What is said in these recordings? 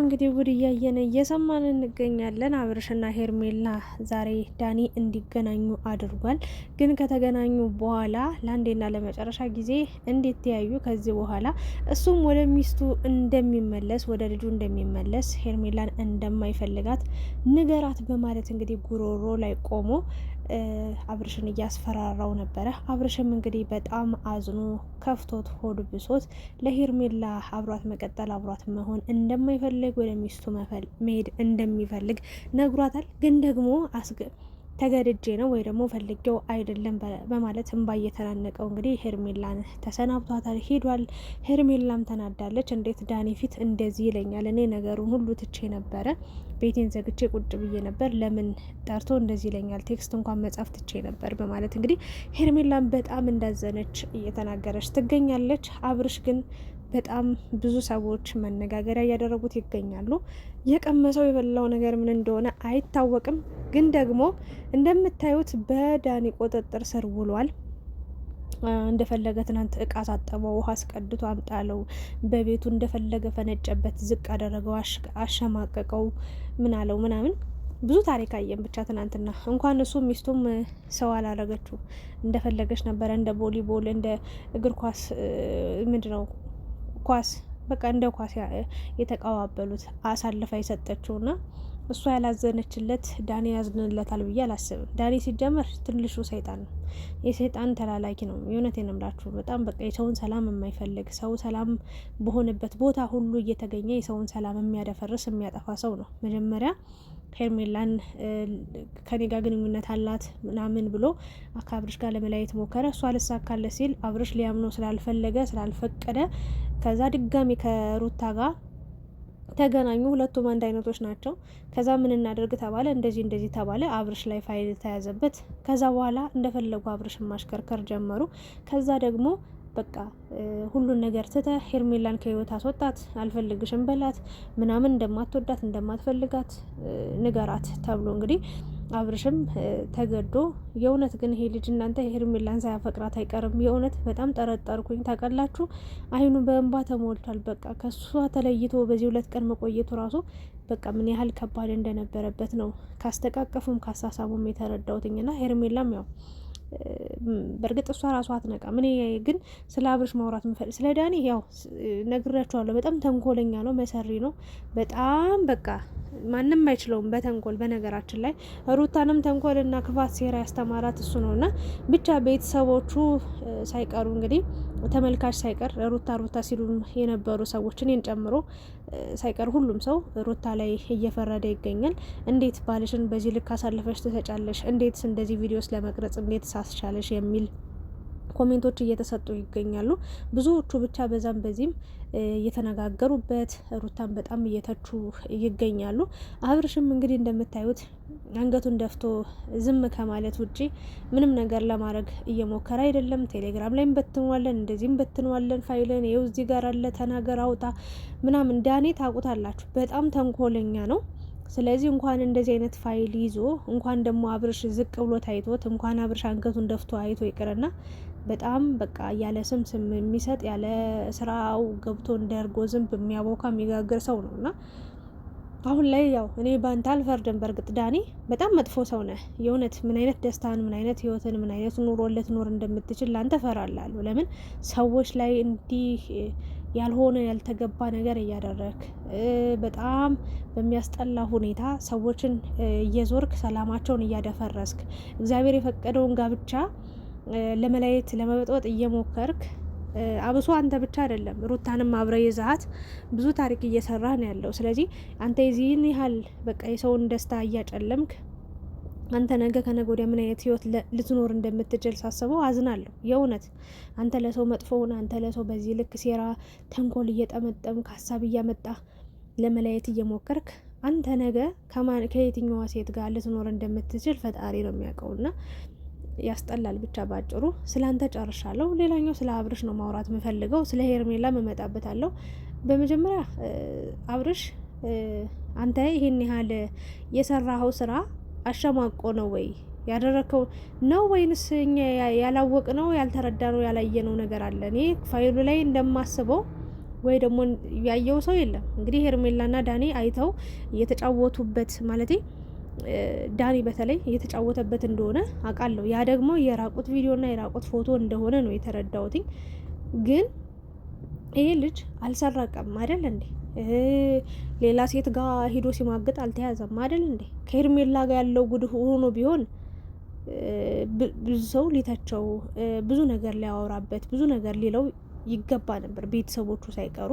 እንግዲህ ጉድ እያየን እየሰማን እንገኛለን። አብርሽና ሄርሜላ ዛሬ ዳኒ እንዲገናኙ አድርጓል። ግን ከተገናኙ በኋላ ለአንዴና ለመጨረሻ ጊዜ እንዲተያዩ ከዚህ በኋላ እሱም ወደ ሚስቱ እንደሚመለስ ወደ ልጁ እንደሚመለስ ሄርሜላን እንደማይፈልጋት ንገራት በማለት እንግዲህ ጉሮሮ ላይ ቆሞ አብርሽን እያስፈራራው ነበረ። አብርሽም እንግዲህ በጣም አዝኖ ከፍቶት ሆድ ብሶት ለሄርሜላ አብሯት መቀጠል አብሯት መሆን እንደማይፈልግ ወደ ሚስቱ መሄድ እንደሚፈልግ ነግሯታል። ግን ደግሞ ተገድጄ ነው ወይ ደግሞ ፈልጌው አይደለም በማለት እንባ እየተናነቀው እንግዲህ ሄርሜላን ተሰናብቷታል፣ ሄዷል። ሄርሜላም ተናዳለች። እንዴት ዳኒ ፊት እንደዚህ ይለኛል? እኔ ነገሩን ሁሉ ትቼ ነበረ፣ ቤቴን ዘግቼ ቁጭ ብዬ ነበር፣ ለምን ጠርቶ እንደዚህ ይለኛል? ቴክስት እንኳን መጻፍ ትቼ ነበር በማለት እንግዲህ ሄርሜላን በጣም እንዳዘነች እየተናገረች ትገኛለች። አብርሽ ግን በጣም ብዙ ሰዎች መነጋገሪያ እያደረጉት ይገኛሉ። የቀመሰው የበላው ነገር ምን እንደሆነ አይታወቅም። ግን ደግሞ እንደምታዩት በዳኒ ቁጥጥር ስር ውሏል። እንደፈለገ ትናንት እቃ ሳጠበው፣ ውሃ አስቀድቶ አምጣለው፣ በቤቱ እንደፈለገ ፈነጨበት፣ ዝቅ አደረገው፣ አሸማቀቀው፣ ምን አለው ምናምን ብዙ ታሪክ አየን። ብቻ ትናንትና እንኳን እሱ ሚስቱም ሰው አላረገችው፣ እንደፈለገች ነበረ። እንደ ቦሊቦል እንደ እግር ኳስ ምንድነው ኳስ በቃ እንደ ኳስ የተቀባበሉት አሳልፋ የሰጠችውና እሷ ያላዘነችለት ዳኒ ያዝንለታል ብዬ አላስብም። ዳኒ ሲጀመር ትንሹ ሰይጣን ነው፣ የሰይጣን ተላላኪ ነው። የእውነቴን ነው የምላችሁ። በጣም በቃ የሰውን ሰላም የማይፈልግ ሰው ሰላም በሆነበት ቦታ ሁሉ እየተገኘ የሰውን ሰላም የሚያደፈርስ የሚያጠፋ ሰው ነው። መጀመሪያ ሄርሜላን ከኔ ጋር ግንኙነት አላት ምናምን ብሎ ከአብርሽ ጋር ለመለያየት ሞከረ። እሷ ልሳካለ ሲል አብርሽ ሊያምነው ስላልፈለገ ስላልፈቀደ ከዛ ድጋሚ ከሩታ ጋር ተገናኙ። ሁለቱም አንድ አይነቶች ናቸው። ከዛ ምን እናደርግ ተባለ፣ እንደዚህ ተባለ። አብርሽ ላይ ፋይል ተያዘበት። ከዛ በኋላ እንደፈለጉ አብርሽን ማሽከርከር ጀመሩ። ከዛ ደግሞ በቃ ሁሉን ነገር ትተ ሄርሜላን ከህይወት አስወጣት፣ አልፈልግሽም በላት ምናምን፣ እንደማትወዳት እንደማትፈልጋት ንገራት ተብሎ እንግዲህ አብርሽም ተገዶ የእውነት ግን ይሄ ልጅ እናንተ ሄርሜላን ሳያፈቅራት አይቀርም። የእውነት በጣም ጠረጠርኩኝ። ታውቃላችሁ፣ አይኑ በእንባ ተሞልቷል። በቃ ከሷ ተለይቶ በዚህ 2 ቀን መቆየቱ ራሱ በቃ ምን ያህል ከባድ እንደነበረበት ነው ካስተቃቀፉም ካሳሳቡም የተረዳሁትኝና ሄርሜላም ያው በእርግጥ እሷ ራሷ አትነቃም። እኔ ግን ስለ አብርሽ ማውራት ምፈልግ ስለ ዳኒ ያው ነግሬያቸዋለሁ። በጣም ተንኮለኛ ነው፣ መሰሪ ነው። በጣም በቃ ማንም አይችለውም በተንኮል። በነገራችን ላይ ሩታንም ተንኮልና ክፋት ሴራ ያስተማራት እሱ ነውና ብቻ ቤተሰቦቹ ሳይቀሩ እንግዲህ ተመልካች ሳይቀር ሩታ ሲሉ የነበሩ ሰዎች እኔን ጨምሮ ሳይቀር ሁሉም ሰው ሩታ ላይ እየፈረደ ይገኛል። እንዴት ባልሽን በዚህ ልክ አሳልፈሽ ትሰጫለሽ? እንዴት እንደዚህ ቪዲዮስ ለመቅረጽ እንዴት ሳስቻለሽ? የሚል ኮሜንቶች እየተሰጡ ይገኛሉ። ብዙዎቹ ብቻ በዛም በዚህም እየተነጋገሩበት ሩታን በጣም እየተቹ ይገኛሉ። አብርሽም እንግዲህ እንደምታዩት አንገቱን ደፍቶ ዝም ከማለት ውጪ ምንም ነገር ለማድረግ እየሞከረ አይደለም። ቴሌግራም ላይም በትንዋለን፣ እንደዚህም በትንዋለን፣ ፋይልን ይኸው እዚህ ጋር አለ፣ ተናገር አውጣ ምናምን። ዳኔ ታውቁታላችሁ፣ በጣም ተንኮለኛ ነው። ስለዚህ እንኳን እንደዚህ አይነት ፋይል ይዞ እንኳን ደግሞ አብርሽ ዝቅ ብሎ ታይቶት እንኳን አብርሽ አንገቱን ደፍቶ አይቶ ይቅርና በጣም በቃ ያለ ስም የሚሰጥ ያለ ስራው ገብቶ እንደርጎ ዝንብ የሚያቦካ የሚጋግር ሰው ነው እና አሁን ላይ ያው እኔ ባንተ አልፈርድም። በእርግጥ ዳኒ በጣም መጥፎ ሰው ነህ። የእውነት ምን አይነት ደስታን ምን አይነት ህይወትን ምን አይነት ኑሮ ልትኖር እንደምትችል ላንተ ፈራላለሁ። ለምን ሰዎች ላይ እንዲህ ያልሆነ ያልተገባ ነገር እያደረግ በጣም በሚያስጠላ ሁኔታ ሰዎችን እየዞርክ ሰላማቸውን እያደፈረስክ እግዚአብሔር የፈቀደውን ጋብቻ ለመለየት ለመበጥበጥ እየሞከርክ አብሶ አንተ ብቻ አይደለም ሩታንም አብረ ይዛት ብዙ ታሪክ እየሰራ ነው ያለው። ስለዚህ አንተ የዚህን ያህል በቃ የሰውን ደስታ እያጨለምክ አንተ ነገ ከነገ ወዲያ ምን አይነት ህይወት ልትኖር እንደምትችል ሳስበው አዝናለሁ። የእውነት አንተ ለሰው መጥፎ ሆነ፣ አንተ ለሰው በዚህ ልክ ሴራ ተንኮል እየጠመጠምክ ሀሳብ እያመጣ ለመለየት እየሞከርክ አንተ ነገ ከየትኛዋ ሴት ጋር ልትኖር እንደምትችል ፈጣሪ ነው የሚያውቀውና ያስጠላል። ብቻ ባጭሩ ስላንተ ጨርሻለሁ። ሌላኛው ስለ አብርሽ ነው ማውራት የምፈልገው። ስለ ሄርሜላ እመጣበታለሁ። በመጀመሪያ አብርሽ አንተ ይሄን ያህል የሰራኸው ስራ አሸማቆ ነው ወይ ያደረከው ነው ወይንስ እኛ ያላወቅ ነው ያልተረዳ ነው ያላየ ነው ነገር አለ? እኔ ፋይሉ ላይ እንደማስበው ወይ ደግሞ ያየው ሰው የለም። እንግዲህ ሄርሜላና ዳኒ አይተው እየተጫወቱበት ማለቴ ዳኒ በተለይ እየተጫወተበት እንደሆነ አውቃለሁ። ያ ደግሞ የራቁት ቪዲዮና የራቁት ፎቶ እንደሆነ ነው የተረዳሁትኝ። ግን ይሄ ልጅ አልሰረቀም አይደል እንዴ? ሌላ ሴት ጋር ሂዶ ሲማግጥ አልተያዘም አይደል እንዴ? ከሄርሜላ ጋር ያለው ጉድ ሆኖ ቢሆን ብዙ ሰው ሊተቸው፣ ብዙ ነገር ሊያወራበት፣ ብዙ ነገር ሊለው ይገባ ነበር፣ ቤተሰቦቹ ሳይቀሩ።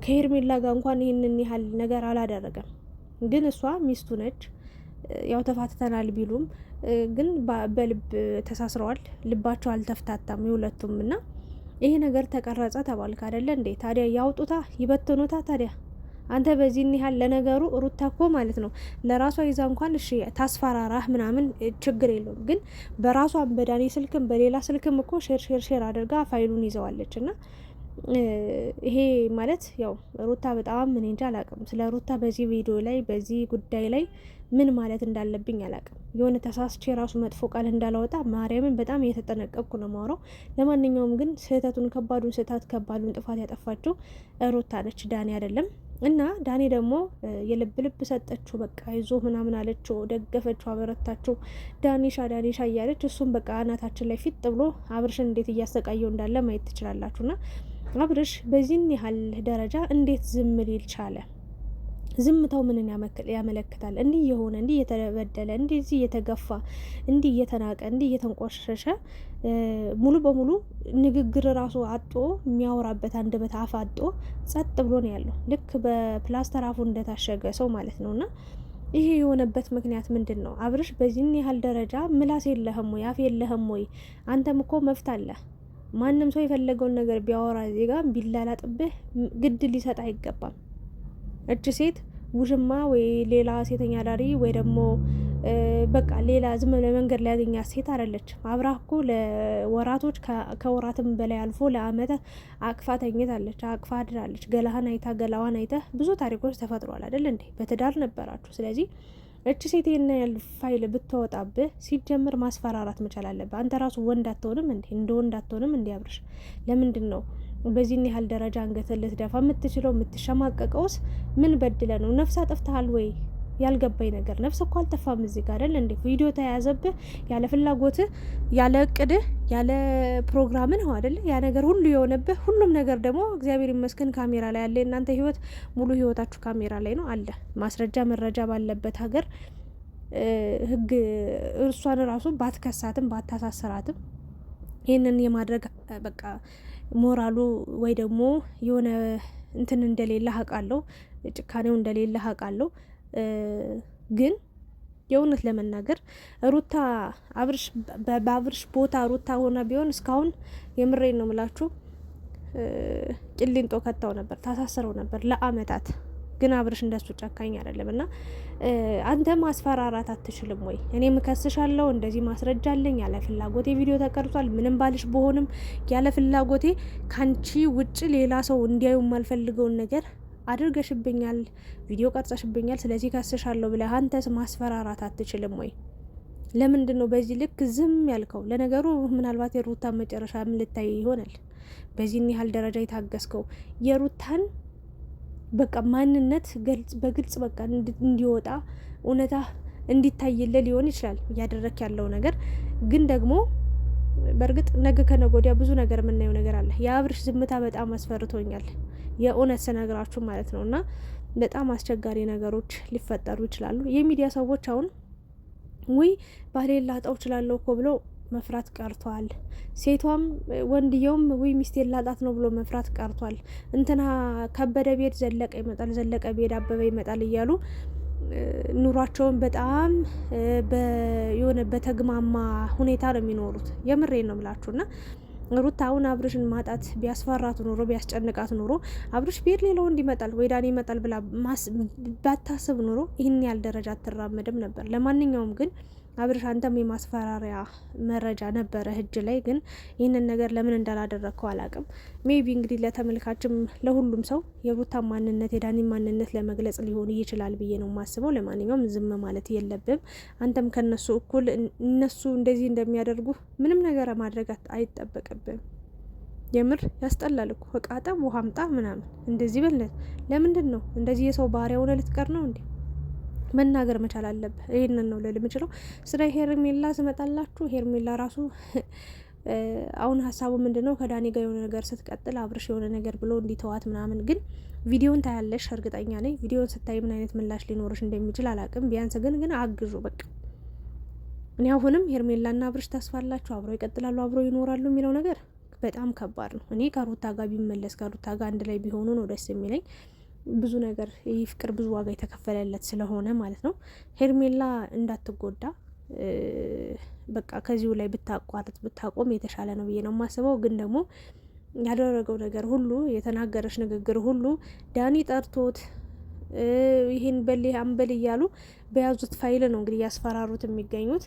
ከሄርሜላ ጋር እንኳን ይህንን ያህል ነገር አላደረገም። ግን እሷ ሚስቱ ነች። ያው ተፋትተናል ቢሉም ግን በልብ ተሳስረዋል። ልባቸው አልተፍታታም የሁለቱም። እና ይሄ ነገር ተቀረጸ ተባልክ አይደለ እንዴ? ታዲያ ያውጡታ፣ ይበትኑታ። ታዲያ አንተ በዚህን ያህል ለነገሩ ሩታ እኮ ማለት ነው ለራሷ ይዛ እንኳን እሺ ታስፈራራህ ምናምን ችግር የለውም። ግን በራሷም በዳኒ ስልክም በሌላ ስልክም እኮ ሼር አድርጋ ፋይሉን ይዘዋለች። እና ይሄ ማለት ያው ሩታ በጣም ምን እንጃ አላቅም። ስለ ሩታ በዚህ ቪዲዮ ላይ በዚህ ጉዳይ ላይ ምን ማለት እንዳለብኝ አላቅም። የሆነ ተሳስቼ ራሱ መጥፎ ቃል እንዳላወጣ ማርያምን በጣም እየተጠነቀቅኩ ነው ማውራው። ለማንኛውም ግን ስህተቱን ከባዱን ስህተት ከባዱን ጥፋት ያጠፋችው ሩታ ነች፣ ዳኒ አይደለም። እና ዳኒ ደግሞ የልብ ልብ ሰጠችው፣ በቃ ይዞ ምናምን አለችው፣ ደገፈችው፣ አበረታችው፣ ዳኒሻ ዳኒሻ እያለች እሱም በቃ አናታችን ላይ ፊት ብሎ አብርሽን እንዴት እያሰቃየው እንዳለ ማየት ትችላላችሁና አብርሽ በዚህን ያህል ደረጃ እንዴት ዝም ሊል ቻለ? ዝምታው ምንን ያመለክታል? እንዲህ የሆነ እንዲህ እየተበደለ እንዲህ እየተገፋ እንዲህ እየተናቀ እንዲህ እየተንቆሸሸ ሙሉ በሙሉ ንግግር ራሱ አጦ የሚያወራበት አንደበት አፍ አጦ ጸጥ ብሎ ነው ያለው። ልክ በፕላስተር አፉ እንደታሸገ ሰው ማለት ነውና ይሄ የሆነበት ምክንያት ምንድን ነው? አብርሽ በዚህን ያህል ደረጃ ምላስ የለህም ወይ? አፍ የለህም ወይ? አንተም እኮ መፍት አለ። ማንም ሰው የፈለገውን ነገር ቢያወራ ዜጋ ቢላላጥብህ ግድ ሊሰጥ አይገባም። እች ሴት ውሽማ ወይ ሌላ ሴተኛ ዳሪ ወይ ደግሞ በቃ ሌላ ዝም ለመንገድ ላይ ያገኛት ሴት አይደለችም። አብራ እኮ ለወራቶች ከወራትም በላይ አልፎ ለአመት አቅፋ ተኝታለች፣ አቅፋ አድራለች። ገላህን አይታ ገላዋን አይታ ብዙ ታሪኮች ተፈጥሯል አይደል እንዴ? በትዳር ነበራችሁ። ስለዚህ እች ሴት ይሄን ያህል ፋይል ብትወጣብህ ሲጀምር ማስፈራራት መቻል አለብህ። አንተ ራሱ ወንድ አትሆንም እንዴ? እንደ ወንድ አትሆንም እንዴ አብርሽ? ለምንድን ነው በዚህን ያህል ደረጃ አንገትህን ልትደፋ የምትችለው? የምትሸማቀቀውስ ምን በድለ ነው? ነፍስ አጥፍተሃል ወይ? ያልገባኝ ነገር ነፍስ እኮ አልጠፋም እዚህ ጋር አይደል እንዴ? ቪዲዮ ተያዘብህ ያለ ፍላጎትህ፣ ያለ እቅድህ፣ ያለ ፕሮግራምን ነው አይደል? ያ ነገር ሁሉ የሆነብህ። ሁሉም ነገር ደግሞ እግዚአብሔር ይመስገን ካሜራ ላይ አለ። እናንተ ህይወት ሙሉ ህይወታችሁ ካሜራ ላይ ነው አለ። ማስረጃ መረጃ ባለበት ሀገር ህግ እርሷን ራሱ ባትከሳትም ባታሳስራትም ይህንን የማድረግ በቃ ሞራሉ ወይ ደግሞ የሆነ እንትን እንደሌለ አውቃለሁ፣ ጭካኔው እንደሌለ አውቃለሁ። ግን የእውነት ለመናገር ሩታ በአብርሽ ቦታ ሩታ ሆና ቢሆን እስካሁን የምሬን ነው ምላችሁ ቂሊንጦ ከተው ነበር፣ ታሳስረው ነበር ለአመታት። ግን አብርሽ እንደሱ ጨካኝ አይደለም። እና አንተ ማስፈራራት አትችልም ወይ? እኔ ምከስሻለሁ፣ እንደዚህ ማስረጃ አለኝ፣ ያለ ፍላጎቴ ቪዲዮ ተቀርጿል፣ ምንም ባልሽ በሆንም ያለ ፍላጎቴ ካንቺ ውጭ ሌላ ሰው እንዲያዩ የማልፈልገውን ነገር አድርገሽብኛል፣ ቪዲዮ ቀርጸሽብኛል፣ ስለዚህ ከስሻለሁ ብለህ አንተስ ማስፈራራት አትችልም ወይ? ለምንድን ነው በዚህ ልክ ዝም ያልከው? ለነገሩ ምናልባት የሩታን መጨረሻ ምን ልታይ ይሆናል? በዚህን ያህል ደረጃ የታገስከው የሩታን በቃ ማንነት በግልጽ በቃ እንዲወጣ እውነታ እንዲታይልህ ሊሆን ይችላል እያደረክ ያለው ነገር። ግን ደግሞ በእርግጥ ነገ ከነገ ወዲያ ብዙ ነገር የምናየው ነገር አለ። የአብርሽ ዝምታ በጣም አስፈርቶኛል፣ የእውነት ስነግራችሁ ማለት ነው። እና በጣም አስቸጋሪ ነገሮች ሊፈጠሩ ይችላሉ። የሚዲያ ሰዎች አሁን ውይ ባሌን ላጣው እችላለሁ እኮ ብለው መፍራት ቀርቷል። ሴቷም ወንድየውም ውይ ሚስቴን ላጣት ነው ብሎ መፍራት ቀርቷል። እንትና ከበደ ቤት ዘለቀ ይመጣል፣ ዘለቀ ቤት አበበ ይመጣል እያሉ ኑሯቸውን በጣም የሆነ በተግማማ ሁኔታ ነው የሚኖሩት። የምሬን ነው ምላችሁና ሩታ አሁን አብርሽን ማጣት ቢያስፈራት ኑሮ ቢያስጨንቃት ኑሮ አብርሽ ቤት ሌላ ወንድ ይመጣል ወይ ዳኒ ይመጣል ብላ ባታስብ ኑሮ ይህን ያህል ደረጃ አትራመድም ነበር። ለማንኛውም ግን አብርሽ አንተም የማስፈራሪያ መረጃ ነበረ እጅ ላይ፣ ግን ይህንን ነገር ለምን እንዳላደረግከው አላቅም። ሜቢ እንግዲህ ለተመልካችም ለሁሉም ሰው የሩታ ማንነት የዳኒ ማንነት ለመግለጽ ሊሆን ይችላል ብዬ ነው የማስበው። ለማንኛውም ዝም ማለት የለብም። አንተም ከነሱ እኩል እነሱ እንደዚህ እንደሚያደርጉ ምንም ነገር ማድረግ አይጠበቅብም። የምር ያስጠላል እኮ በቃ ጠብ ውሃ አምጣ ምናምን እንደዚህ በለት። ለምንድን ነው እንደዚህ የሰው ባሪያ ሆነ ልትቀር ነው እንዴ? መናገር መቻል አለብህ። ይሄንን ነው ልል የምችለው። ስለ ሄርሜላ ስመጣላችሁ ሄርሜላ ራሱ አሁን ሀሳቡ ምንድነው ከዳኒ ጋር የሆነ ነገር ስትቀጥል አብርሽ የሆነ ነገር ብሎ እንዲተዋት ምናምን፣ ግን ቪዲዮን ታያለሽ እርግጠኛ ነኝ። ቪዲዮን ስታይ ምን አይነት ምላሽ ሊኖርሽ እንደሚችል አላቅም። ቢያንስ ግን አግዙ በቃ። እኔ አሁንም ሄርሜላና አብርሽ ተስፋ አላችሁ፣ አብረው ይቀጥላሉ፣ አብረው ይኖራሉ የሚለው ነገር በጣም ከባድ ነው። እኔ ከሩታ ጋር ቢመለስ ከሩታ ጋር አንድ ላይ ቢሆኑ ነው ደስ የሚለኝ። ብዙ ነገር ይህ ፍቅር ብዙ ዋጋ የተከፈለለት ስለሆነ ማለት ነው። ሄርሜላ እንዳትጎዳ በቃ ከዚሁ ላይ ብታቋርጥ ብታቆም የተሻለ ነው ብዬ ነው የማስበው። ግን ደግሞ ያደረገው ነገር ሁሉ የተናገረች ንግግር ሁሉ ዳኒ ጠርቶት ይህን በል አንበል እያሉ በያዙት ፋይል ነው እንግዲህ ያስፈራሩት የሚገኙት።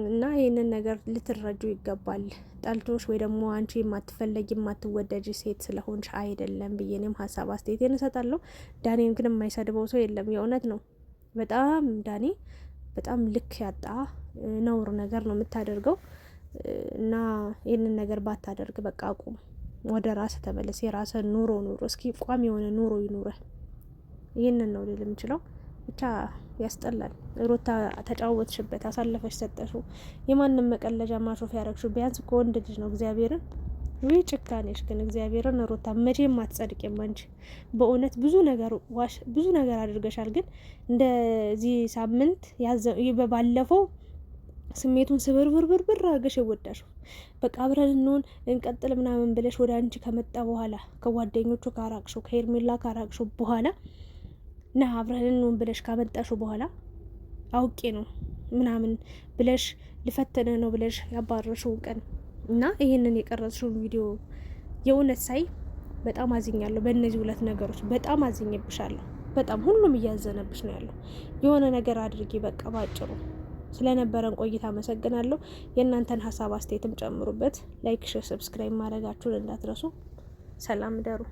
እና ይህንን ነገር ልትረጁ ይገባል። ጠልቶሽ ወይ ደግሞ አንቺ የማትፈለጊ የማትወደጅ ሴት ስለሆንሽ አይደለም ብዬ እኔም ሀሳብ አስተያየት እሰጣለሁ። ዳኒን ግን የማይሰድበው ሰው የለም። የእውነት ነው። በጣም ዳኒ በጣም ልክ ያጣ ነውር ነገር ነው የምታደርገው። እና ይህንን ነገር ባታደርግ በቃ አቁም፣ ወደ ራስ ተመለስ፣ የራስን ኑሮ እስኪ ቋሚ የሆነ ኑሮ ይኑረህ። ይህንን ነው ልል የምችለው። ብቻ ያስጠላል። ሩታ ተጫወትሽበት፣ አሳለፈሽ ሰጠሽው፣ የማንም መቀለጃ ማሾፍ ያረግሽው። ቢያንስ ከወንድ ልጅ ነው። እግዚአብሔርን ወይ ጭካኔሽ ግን እግዚአብሔርን ሩታ መቼም አትጸድቂም አንቺ። በእውነት ብዙ ነገር አድርገሻል። ግን እንደዚህ ሳምንት ባለፈው ስሜቱን ስብርብርብር አድርገሽ ይወዳሽው በቃ አብረን እንሆን እንቀጥል ምናምን ብለሽ ወደ አንቺ ከመጣ በኋላ ከጓደኞቹ ካራቅሽው ከሄርሜላ ካራቅሽው በኋላ ና አብረን እንሆን ብለሽ ካመጣሽው በኋላ አውቄ ነው ምናምን ብለሽ ልፈተነ ነው ብለሽ ያባረርሽው ቀን እና ይሄንን የቀረጽሽው ቪዲዮ የእውነት ሳይ በጣም አዝኛለሁ። በእነዚህ ሁለት ነገሮች በጣም አዝኜብሻለሁ። በጣም ሁሉም እያዘነብሽ ነው ያለው። የሆነ ነገር አድርጊ በቃ ባጭሩ። ስለነበረን ቆይታ አመሰግናለሁ። የእናንተን ሀሳብ አስተያየትም ጨምሩበት። ላይክ፣ ሼር፣ ሰብስክራይብ ማድረጋችሁን እንዳትረሱ። ሰላም ደሩ።